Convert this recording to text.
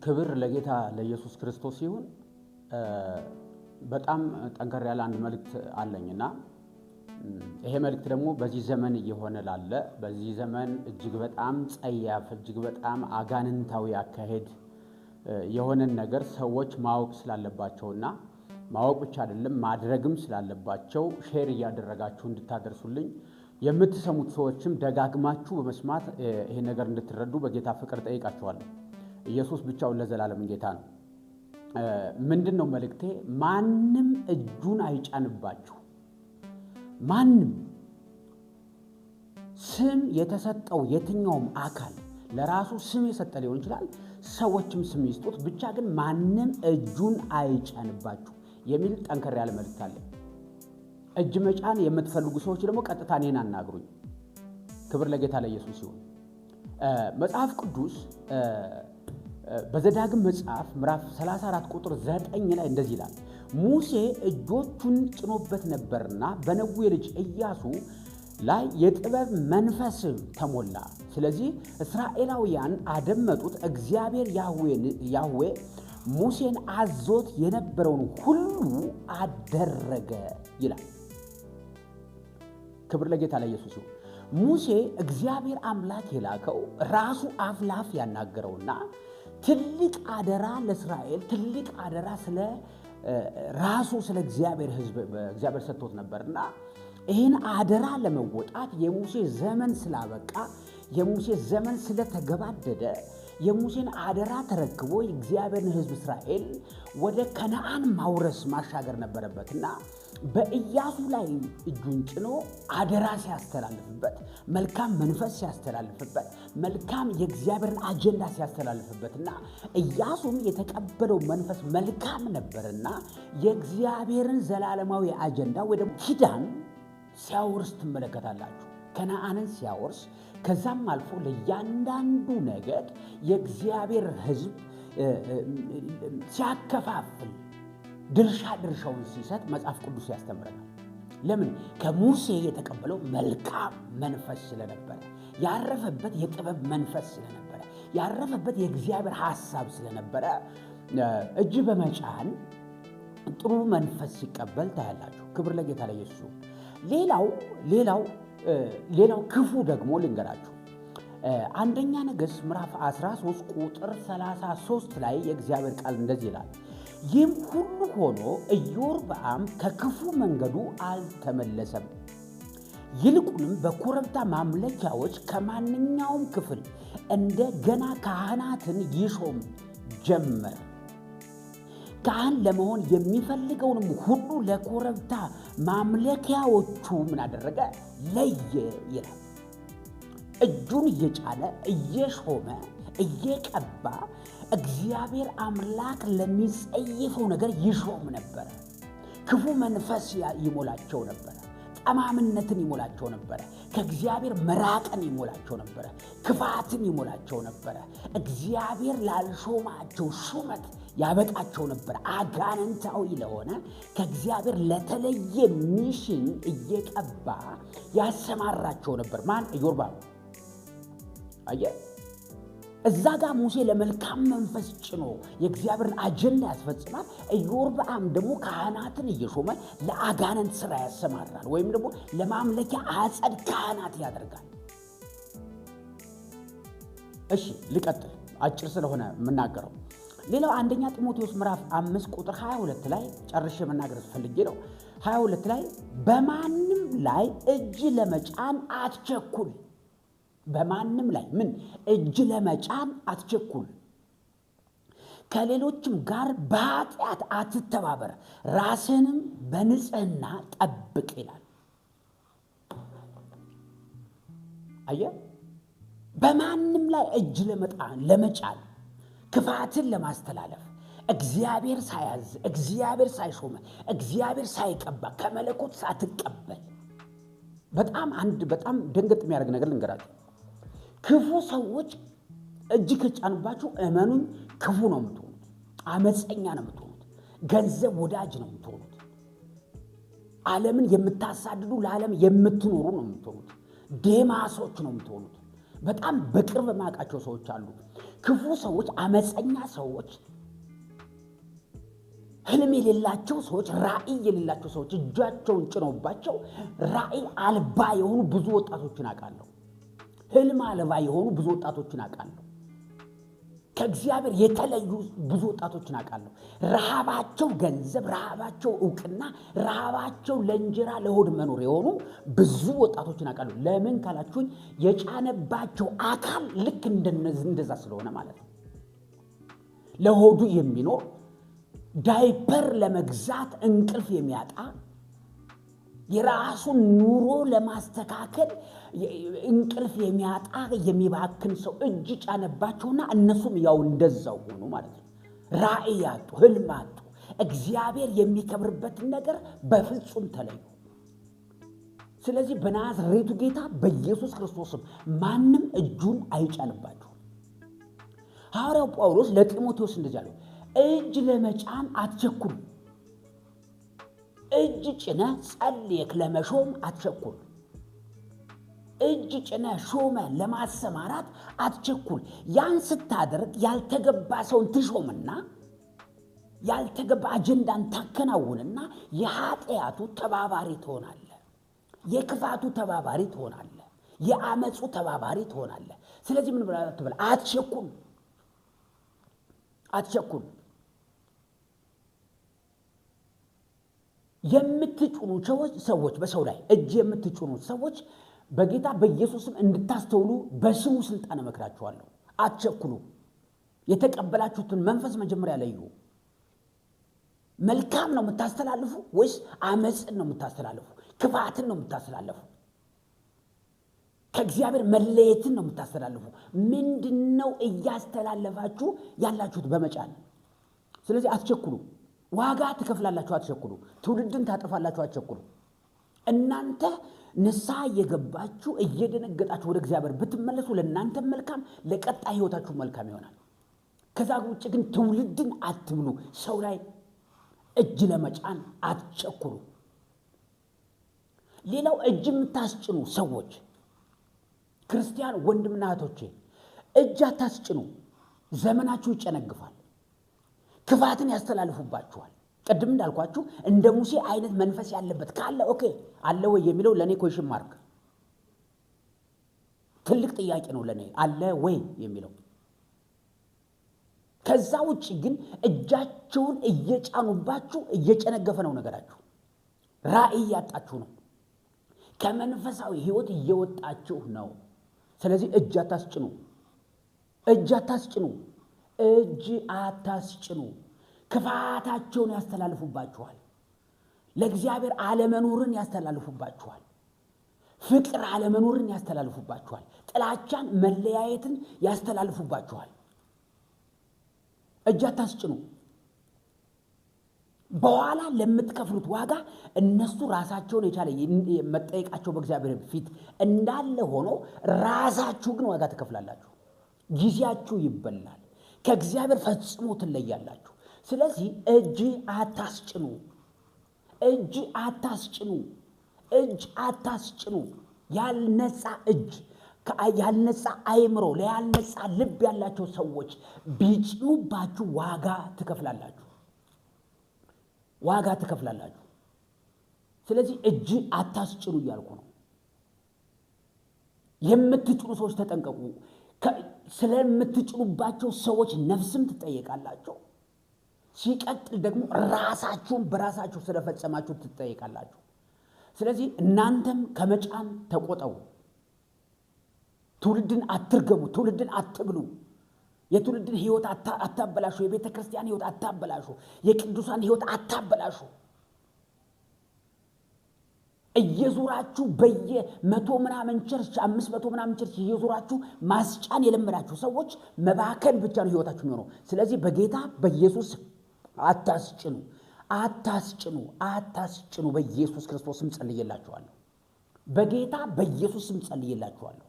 ክብር ለጌታ ለኢየሱስ ክርስቶስ ይሁን። በጣም ጠንከር ያለ አንድ መልእክት አለኝና ይሄ መልእክት ደግሞ በዚህ ዘመን እየሆነ ላለ በዚህ ዘመን እጅግ በጣም ጸያፍ እጅግ በጣም አጋንንታዊ አካሄድ የሆነን ነገር ሰዎች ማወቅ ስላለባቸውና ማወቅ ብቻ አይደለም ማድረግም ስላለባቸው ሼር እያደረጋችሁ እንድታደርሱልኝ የምትሰሙት ሰዎችም ደጋግማችሁ በመስማት ይሄ ነገር እንድትረዱ በጌታ ፍቅር ጠይቃችኋለሁ። ኢየሱስ ብቻውን ለዘላለም ጌታ ነው። ምንድነው መልእክቴ? ማንም እጁን አይጫንባችሁ። ማንም ስም የተሰጠው የትኛውም አካል ለራሱ ስም የሰጠ ሊሆን ይችላል፣ ሰዎችም ስም ይስጡት፣ ብቻ ግን ማንም እጁን አይጫንባችሁ የሚል ጠንከር ያለ መልእክት አለ። እጅ መጫን የምትፈልጉ ሰዎች ደግሞ ቀጥታ እኔን አናግሩኝ። ክብር ለጌታ ለኢየሱስ ይሁን። መጽሐፍ ቅዱስ በዘዳግም መጽሐፍ ምዕራፍ 34 ቁጥር 9 ላይ እንደዚህ ይላል፣ ሙሴ እጆቹን ጭኖበት ነበርና በነዌ ልጅ ኢያሱ ላይ የጥበብ መንፈስ ተሞላ። ስለዚህ እስራኤላውያን አደመጡት። እግዚአብሔር ያህዌ ሙሴን አዞት የነበረውን ሁሉ አደረገ ይላል። ክብር ለጌታ ለኢየሱስ ይሁን። ሙሴ እግዚአብሔር አምላክ የላከው ራሱ አፍ ለአፍ ያናገረውና ትልቅ አደራ ለእስራኤል ትልቅ አደራ ስለ ራሱ ስለ እግዚአብሔር ሕዝብ እግዚአብሔር ሰጥቶት ነበርና ይህን አደራ ለመወጣት የሙሴ ዘመን ስላበቃ የሙሴ ዘመን ስለተገባደደ የሙሴን አደራ ተረክቦ የእግዚአብሔርን ሕዝብ እስራኤል ወደ ከነዓን ማውረስ ማሻገር ነበረበትና በኢያሱ ላይ እጁን ጭኖ አደራ ሲያስተላልፍበት መልካም መንፈስ ሲያስተላልፍበት መልካም የእግዚአብሔርን አጀንዳ ሲያስተላልፍበትና ኢያሱም የተቀበለው መንፈስ መልካም ነበርና የእግዚአብሔርን ዘላለማዊ አጀንዳ ወይ ደግሞ ኪዳን ሲያወርስ ትመለከታላችሁ። ከነዓንን ሲያወርስ ከዛም አልፎ ለእያንዳንዱ ነገድ የእግዚአብሔር ሕዝብ ሲያከፋፍል ድርሻውን ሲሰጥ መጽሐፍ ቅዱስ ያስተምረናል። ለምን? ከሙሴ የተቀበለው መልካም መንፈስ ስለነበረ፣ ያረፈበት የጥበብ መንፈስ ስለነበረ፣ ያረፈበት የእግዚአብሔር ሐሳብ ስለነበረ እጅ በመጫን ጥሩ መንፈስ ሲቀበል ታያላችሁ። ክብር ለጌታ ለኢየሱስ። ሌላው ክፉ ደግሞ ልንገራችሁ። አንደኛ ነገሥት ምዕራፍ 13 ቁጥር 33 ላይ የእግዚአብሔር ቃል እንደዚህ ይላል፣ ይህም ሁሉ ሆኖ ኢዮርብዓም ከክፉ መንገዱ አልተመለሰም፣ ይልቁንም በኮረብታ ማምለኪያዎች ከማንኛውም ክፍል እንደገና ካህናትን ይሾም ጀመረ። ካህን ለመሆን የሚፈልገውንም ሁሉ ለኮረብታ ማምለኪያዎቹ ምን አደረገ? ለየ ይላል። እጁን እየጫነ እየሾመ እየቀባ እግዚአብሔር አምላክ ለሚጸየፈው ነገር ይሾም ነበረ። ክፉ መንፈስ ይሞላቸው ነበረ። ጠማምነትን ይሞላቸው ነበረ። ከእግዚአብሔር መራቅን ይሞላቸው ነበረ። ክፋትን ይሞላቸው ነበረ። እግዚአብሔር ላልሾማቸው ሹመት ያበቃቸው ነበር። አጋንንታዊ ለሆነ ከእግዚአብሔር ለተለየ ሚሽን እየቀባ ያሰማራቸው ነበር። ማን? ኢዮርብዓም። አየህ፣ እዛ ጋር ሙሴ ለመልካም መንፈስ ጭኖ የእግዚአብሔርን አጀንዳ ያስፈጽማል። ኢዮርብዓም ደግሞ ካህናትን እየሾመ ለአጋንንት ስራ ያሰማራል፣ ወይም ደግሞ ለማምለኪያ አጸድ ካህናት ያደርጋል። እሺ ልቀጥል፣ አጭር ስለሆነ የምናገረው። ሌላው አንደኛ ጢሞቴዎስ ምዕራፍ 5 ቁጥር 22 ላይ ጨርሼ መናገር ፈልጌ ነው። 22 ላይ በማንም ላይ እጅ ለመጫን አትቸኩል። በማንም ላይ ምን? እጅ ለመጫን አትቸኩል። ከሌሎችም ጋር በኃጢአት አትተባበር፣ ራስንም በንጽህና ጠብቅ ይላል። አየህ፣ በማንም ላይ እጅ ለመጫን ክፋትን ለማስተላለፍ እግዚአብሔር ሳያዝ እግዚአብሔር ሳይሾመ እግዚአብሔር ሳይቀባ ከመለኮት ሳትቀበል በጣም ደንገጥ የሚያደርግ ነገር ልንገራችሁ። ክፉ ሰዎች እጅ ከጫኑባችሁ እመኑኝ ክፉ ነው የምትሆኑት። አመፀኛ ነው የምትሆኑት። ገንዘብ ወዳጅ ነው የምትሆኑት። ዓለምን የምታሳድዱ ለዓለም የምትኖሩ ነው የምትሆኑት። ዴማሶች ነው የምትሆኑት። በጣም በቅርብ ማቃቸው ሰዎች አሉ። ክፉ ሰዎች፣ አመፀኛ ሰዎች፣ ህልም የሌላቸው ሰዎች፣ ራእይ የሌላቸው ሰዎች እጃቸውን ጭነውባቸው ራእይ አልባ የሆኑ ብዙ ወጣቶችን አውቃለሁ። ህልም አልባ የሆኑ ብዙ ወጣቶችን አውቃለሁ። ከእግዚአብሔር የተለዩ ብዙ ወጣቶችን አውቃለሁ። ረሃባቸው ገንዘብ፣ ረሃባቸው እውቅና፣ ረሃባቸው ለእንጀራ ለሆድ መኖር የሆኑ ብዙ ወጣቶችን አውቃለሁ። ለምን ካላችሁኝ የጫነባቸው አካል ልክ እንደዛ ስለሆነ ማለት ነው። ለሆዱ የሚኖር ዳይፐር ለመግዛት እንቅልፍ የሚያጣ የራሱን ኑሮ ለማስተካከል እንቅልፍ የሚያጣ የሚባክን ሰው እጅ ጫነባቸውና እነሱም ያው እንደዛው ሆኑ ማለት ነው። ራእይ ያጡ፣ ህልም ያጡ፣ እግዚአብሔር የሚከብርበትን ነገር በፍጹም ተለዩ። ስለዚህ በናዝሬቱ ጌታ በኢየሱስ ክርስቶስም ማንም እጁን አይጫንባችሁ። ሐዋርያው ጳውሎስ ለጢሞቴዎስ እንደዚህ አለው፣ እጅ ለመጫን አትቸኩሉ። እጅ ጭነ ጸልየክ ለመሾም አትቸኩል። እጅ ጭነ ሾመ ለማሰማራት አትቸኩል። ያን ስታደርግ ያልተገባ ሰውን ትሾምና ያልተገባ አጀንዳን ታከናውንና የኃጢአቱ ተባባሪ ትሆናለህ። የክፋቱ ተባባሪ ትሆናለህ። የአመፁ ተባባሪ ትሆናለህ። ስለዚህ ምን ብላ ትበል? አትቸኩል፣ አትቸኩል። የምትጭኑ ሰዎች በሰው ላይ እጅ የምትጭኑ ሰዎች በጌታ በኢየሱስም እንድታስተውሉ በስሙ ስልጣን እመክራችኋለሁ። አትቸኩሉ። የተቀበላችሁትን መንፈስ መጀመሪያ ለዩ። መልካም ነው የምታስተላልፉ ወይስ አመፅን ነው የምታስተላልፉ? ክፋትን ነው የምታስተላልፉ? ከእግዚአብሔር መለየትን ነው የምታስተላልፉ? ምንድነው እያስተላለፋችሁ ያላችሁት በመጫን? ስለዚህ አትቸኩሉ። ዋጋ ትከፍላላችሁ፣ አትቸኩሉ። ትውልድን ታጠፋላችሁ፣ አትቸኩሉ። እናንተ ንስሐ እየገባችሁ እየደነገጣችሁ ወደ እግዚአብሔር ብትመለሱ ለእናንተ መልካም፣ ለቀጣይ ህይወታችሁ መልካም ይሆናል። ከዛ ውጭ ግን ትውልድን አትብሉ። ሰው ላይ እጅ ለመጫን አትቸኩሉ። ሌላው እጅ የምታስጭኑ ሰዎች ክርስቲያን ወንድምና እህቶቼ እጅ አታስጭኑ። ዘመናችሁ ይጨነግፋል። ክፋትን ያስተላልፉባችኋል። ቅድም እንዳልኳችሁ እንደ ሙሴ አይነት መንፈስ ያለበት ካለ ኦኬ አለ ወይ የሚለው ለኔ ኮሽን ማርክ ትልቅ ጥያቄ ነው ለኔ፣ አለ ወይ የሚለው። ከዛ ውጪ ግን እጃቸውን እየጫኑባችሁ እየጨነገፈ ነው ነገራችሁ። ራእይ ያጣችሁ ነው። ከመንፈሳዊ ህይወት እየወጣችሁ ነው። ስለዚህ እጅ አታስጭኑ። እጅ አታስጭኑ። እጅ አታስጭኑ። ክፋታቸውን ያስተላልፉባችኋል። ለእግዚአብሔር አለመኖርን ያስተላልፉባችኋል። ፍቅር አለመኖርን ያስተላልፉባችኋል። ጥላቻን፣ መለያየትን ያስተላልፉባችኋል። እጅ አታስጭኑ። በኋላ ለምትከፍሉት ዋጋ እነሱ ራሳቸውን የቻለ መጠየቃቸው በእግዚአብሔር ፊት እንዳለ ሆኖ ራሳችሁ ግን ዋጋ ትከፍላላችሁ። ጊዜያችሁ ይበላል። ከእግዚአብሔር ፈጽሞ ትለያላችሁ። ስለዚህ እጅ አታስጭኑ። እጅ አታስጭኑ። እጅ አታስጭኑ። ያልነጻ እጅ፣ ያልነጻ አይምሮ፣ ያልነጻ ልብ ያላቸው ሰዎች ቢጭኑባችሁ ዋጋ ትከፍላላችሁ። ዋጋ ትከፍላላችሁ። ስለዚህ እጅ አታስጭኑ እያልኩ ነው። የምትጭኑ ሰዎች ተጠንቀቁ። ስለምትጭኑባቸው ሰዎች ነፍስም ትጠየቃላችሁ። ሲቀጥል ደግሞ ራሳችሁን በራሳችሁ ስለፈጸማችሁ ትጠየቃላችሁ። ስለዚህ እናንተም ከመጫን ተቆጠቡ። ትውልድን አትርገሙ። ትውልድን አትብሉ። የትውልድን ህይወት አታበላሹ። የቤተ ክርስቲያን ህይወት አታበላሹ። የቅዱሳን ህይወት አታበላሹ። እየዞራችሁ በየ100 ምናምን ቸርች 500 ምናምን ቸርች እየዞራችሁ ማስጫን የለመዳችሁ ሰዎች መባከን ብቻ ነው ህይወታችሁ የሚሆነው። ስለዚህ በጌታ በኢየሱስ አታስጭኑ፣ አታስጭኑ፣ አታስጭኑ። በኢየሱስ ክርስቶስም ጸልየላችኋለሁ። በጌታ በኢየሱስም ጸልየላችኋለሁ።